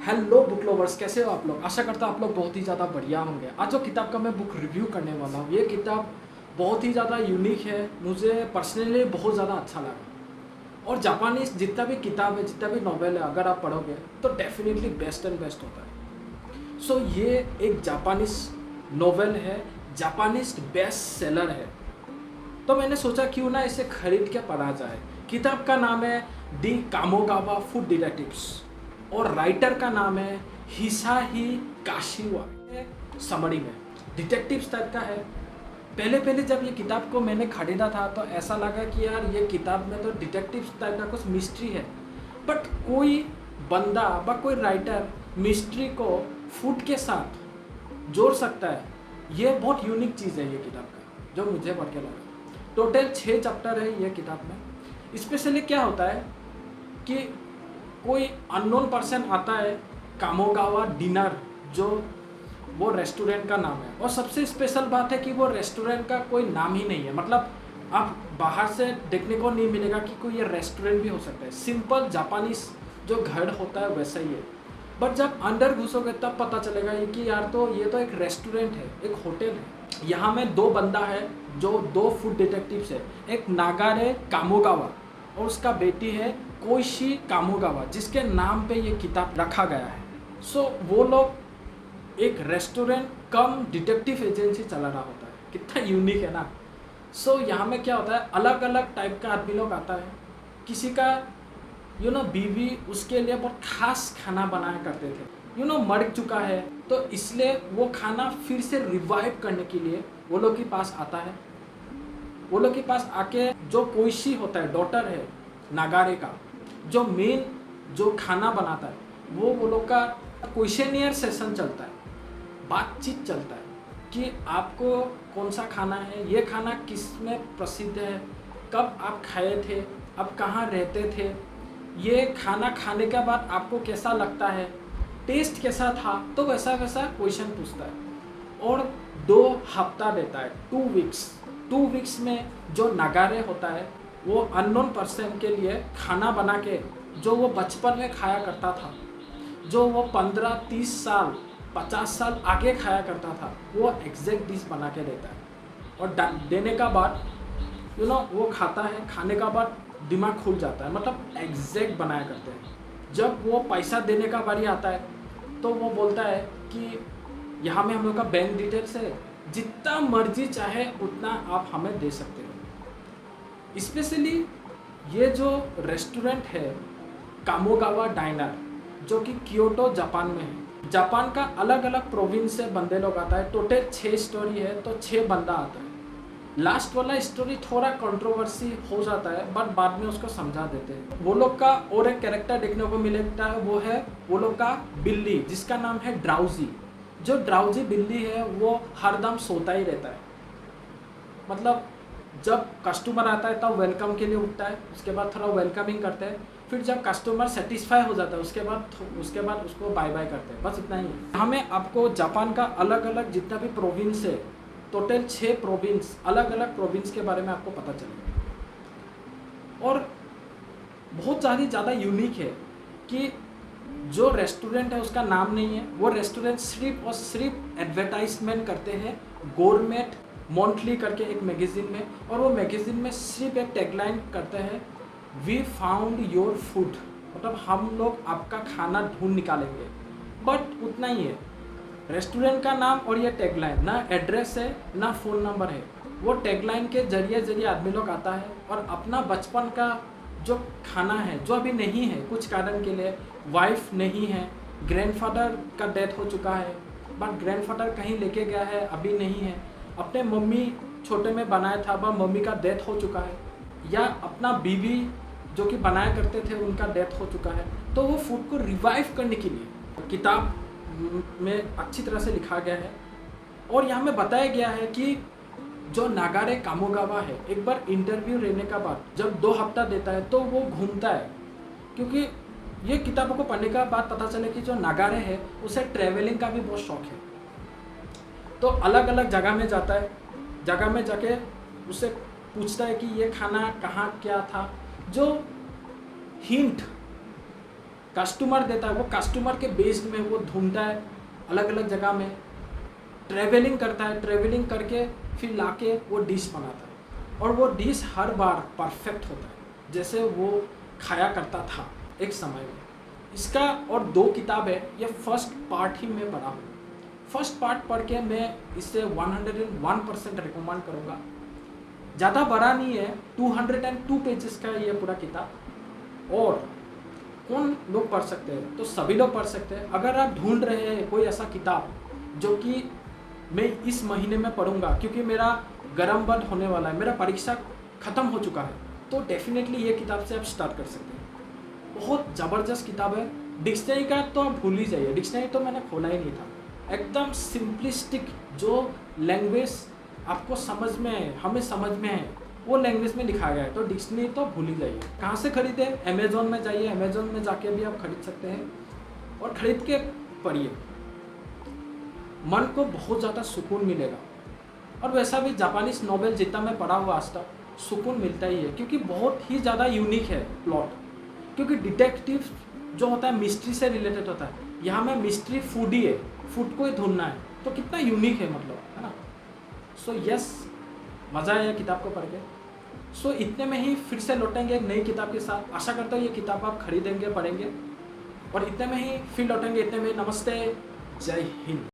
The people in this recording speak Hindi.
हेलो बुक लवर्स, कैसे हो आप लोग। आशा करता हूँ आप लोग बहुत ही ज़्यादा बढ़िया होंगे। आज जो किताब का मैं बुक रिव्यू करने वाला हूँ, ये किताब बहुत ही ज़्यादा यूनिक है, मुझे पर्सनली बहुत ज़्यादा अच्छा लगा। और जापानीज जितना भी किताब है, जितना भी नॉवेल है, अगर आप पढ़ोगे तो डेफिनेटली बेस्ट एंड बेस्ट होता है। सो ये एक जापानीज नॉवेल है, जापानीज बेस्ट सेलर है। तो मैंने सोचा क्यों ना इसे खरीद के पढ़ा जाए। किताब का नाम है दी कामोगावा फूड डिटेक्टिव्स और राइटर का नाम है हिसाही काशिवा। समरी में डिटेक्टिव्स टाइप का है। पहले पहले जब ये किताब को मैंने खरीदा था तो ऐसा लगा कि यार ये किताब में तो डिटेक्टिव्स टाइप का कुछ मिस्ट्री है, बट कोई बंदा व कोई राइटर मिस्ट्री को फूड के साथ जोड़ सकता है। ये बहुत यूनिक चीज़ है ये किताब का, जो मुझे पढ़ के लगा। टोटल 6 चैप्टर है ये किताब में। स्पेशली क्या होता है कि कोई अननोन पर्सन आता है, कामोगावा डिनर, जो वो रेस्टोरेंट का नाम है। और सबसे स्पेशल बात है कि वो रेस्टोरेंट का कोई नाम ही नहीं है, मतलब आप बाहर से देखने को नहीं मिलेगा कि कोई ये रेस्टोरेंट भी हो सकता है। सिंपल जापानीज जो घर होता है वैसा ही है, बट जब अंदर घुसोगे तब पता चलेगा कि यार तो ये तो एक रेस्टोरेंट है, एक होटल है। यहाँ में 2 बंदा है जो 2 फूड डिटेक्टिव्स है, एक नागारे कामोगावा और उसका बेटी है कोइशी कामोगावा, जिसके नाम पे ये किताब रखा गया है। सो वो लोग एक रेस्टोरेंट कम डिटेक्टिव एजेंसी चला रहा होता है। कितना यूनिक है ना। सो यहाँ में क्या होता है, अलग अलग टाइप का आदमी लोग आता है। किसी का बीवी उसके लिए बहुत खास खाना बनाया करते थे, मर चुका है, तो इसलिए वो खाना फिर से रिवाइव करने के लिए वो लोग के पास आता है। वो लोग के पास आके जो कोइशी होता है, डॉटर है नागारे का, जो मेन जो खाना बनाता है, वो लोग का क्वेश्चनियर सेशन चलता है, बातचीत चलता है कि आपको कौन सा खाना है, ये खाना किस में प्रसिद्ध है, कब आप खाए थे, अब कहाँ रहते थे, ये खाना खाने के बाद आपको कैसा लगता है, टेस्ट कैसा था। तो वैसा वैसा क्वेश्चन पूछता है और 2 हफ्ता देता है, 2 वीक्स में जो नागारे होता है वो अननोन पर्सन के लिए खाना बना के, जो वो बचपन में खाया करता था, जो वो 15-30 साल 50 साल आगे खाया करता था, वो एग्जैक्ट डिश बना के देता है। और देने का बाद वो खाता है, खाने का बाद दिमाग खुल जाता है, मतलब एग्जैक्ट बनाया करते हैं। जब वो पैसा देने का बारी आता है तो वो बोलता है कि यहाँ में हम लोग का बैंक डिटेल्स है, जितना मर्जी चाहे उतना आप हमें दे सकते हो। स्पेशली ये जो रेस्टोरेंट है कामोगावा डाइनर, जो कि क्योटो जापान में है। जापान का अलग अलग प्रोविंस से बंदे लोग आता है। टोटल 6 स्टोरी है, तो 6 बंदा आता है। लास्ट वाला स्टोरी थोड़ा कंट्रोवर्सी हो जाता है, बट बाद में उसको समझा देते हैं। वो लोग का और एक कैरेक्टर देखने को मिलता है, वो है वो लोग का बिल्ली, जिसका नाम है ड्राउजी। जो ड्राउजी बिल्ली है वो हरदम सोता ही रहता है, मतलब जब कस्टमर आता है तब वेलकम के लिए उठता है, उसके बाद थोड़ा वेलकमिंग करते हैं, फिर जब कस्टमर सेटिस्फाई हो जाता है उसके बाद उसको बाय बाय करते हैं, बस इतना ही है। हमें आपको जापान का अलग अलग जितना भी प्रोविंस है, टोटल 6 प्रोविंस, अलग अलग प्रोविंस के बारे में आपको पता चलेगा। और बहुत ज़्यादा यूनिक है कि जो रेस्टोरेंट है उसका नाम नहीं है। वो रेस्टोरेंट सिर्फ और सिर्फ एडवर्टाइजमेंट करते हैं गोरमेट मंथली करके एक मैगजीन में, और वो मैगजीन में सिर्फ एक टैगलाइन करते हैं, वी फाउंड योर फूड, मतलब हम लोग आपका खाना ढूंढ निकालेंगे, बट उतना ही है। रेस्टोरेंट का नाम और ये टैगलाइन, ना एड्रेस है ना फ़ोन नंबर है। वो टैगलाइन के जरिए आदमी लोग आता है और अपना बचपन का जो खाना है, जो अभी नहीं है कुछ कारण के लिए, वाइफ नहीं है, ग्रैंडफादर का डेथ हो चुका है, बट ग्रैंडफादर कहीं लेके गया है, अभी नहीं है, अपने मम्मी छोटे में बनाया था, वह मम्मी का डेथ हो चुका है, या अपना बीवी जो कि बनाया करते थे उनका डेथ हो चुका है। तो वो फूड को रिवाइव करने के लिए किताब में अच्छी तरह से लिखा गया है। और यहाँ में बताया गया है कि जो नागारे कामोगावा है, एक बार इंटरव्यू लेने का बाद जब 2 हफ्ता देता है तो वो घूमता है, क्योंकि ये किताबों को पढ़ने का बाद पता चले कि जो नागारे है उसे ट्रैवलिंग का भी बहुत शौक है। तो अलग अलग जगह में जाता है, जगह में जाके उससे पूछता है कि ये खाना कहाँ क्या था, जो हिंट कस्टमर देता है, वो कस्टमर के बेस्ड में वो ढूंढता है अलग अलग जगह में, ट्रैवलिंग करता है, ट्रैवलिंग करके फिर लाके वो डिश बनाता है और वो डिश हर बार परफेक्ट होता है जैसे वो खाया करता था एक समय में। इसका और 2 किताब है, ये फर्स्ट पार्ट ही मैं पढ़ा हूँ। फर्स्ट पार्ट पढ़ के मैं इसे 101% रिकमेंड करूँगा। ज़्यादा बड़ा नहीं है, 202 पेजेस का ये पूरा किताब। और कौन लोग पढ़ सकते हैं? तो सभी लोग पढ़ सकते हैं। अगर आप ढूंढ रहे हैं कोई ऐसा किताब जो कि मैं इस महीने में पढ़ूंगा क्योंकि मेरा गर्म बंद होने वाला है, मेरा परीक्षा ख़त्म हो चुका है, तो डेफिनेटली ये किताब से आप स्टार्ट कर सकते हैं। बहुत ज़बरदस्त किताब है। डिक्शनरी का तो आप भूल ही जाइए, डिक्शनरी तो मैंने खोला ही नहीं था। एकदम सिंपलिस्टिक, जो लैंग्वेज आपको समझ में है, हमें समझ में है, वो लैंग्वेज में लिखा गया है। तो डिक्शनरी तो भूल ही जाइए। कहाँ से खरीदे? अमेज़ॉन में जाइए, अमेज़ॉन में जाके भी आप खरीद सकते हैं और ख़रीद के पढ़िए, मन को बहुत ज़्यादा सुकून मिलेगा। और वैसा भी जापानीज़ नॉवेल जितना मैं पढ़ा हुआ आज तक, सुकून मिलता ही है क्योंकि बहुत ही ज़्यादा यूनिक है प्लॉट। क्योंकि डिटेक्टिव जो होता है मिस्ट्री से रिलेटेड होता है, यहाँ में मिस्ट्री फूड ही है, फूड को ही ढूंढना है, तो कितना यूनिक है मतलब, है ना। सो यस, मज़ा आया किताब को पढ़ के। सो इतने में ही फिर से लौटेंगे एक नई किताब के साथ। आशा करता हूँ ये किताब आप खरीदेंगे, पढ़ेंगे, और इतने में ही फिर लौटेंगे। इतने में नमस्ते, जय हिंद।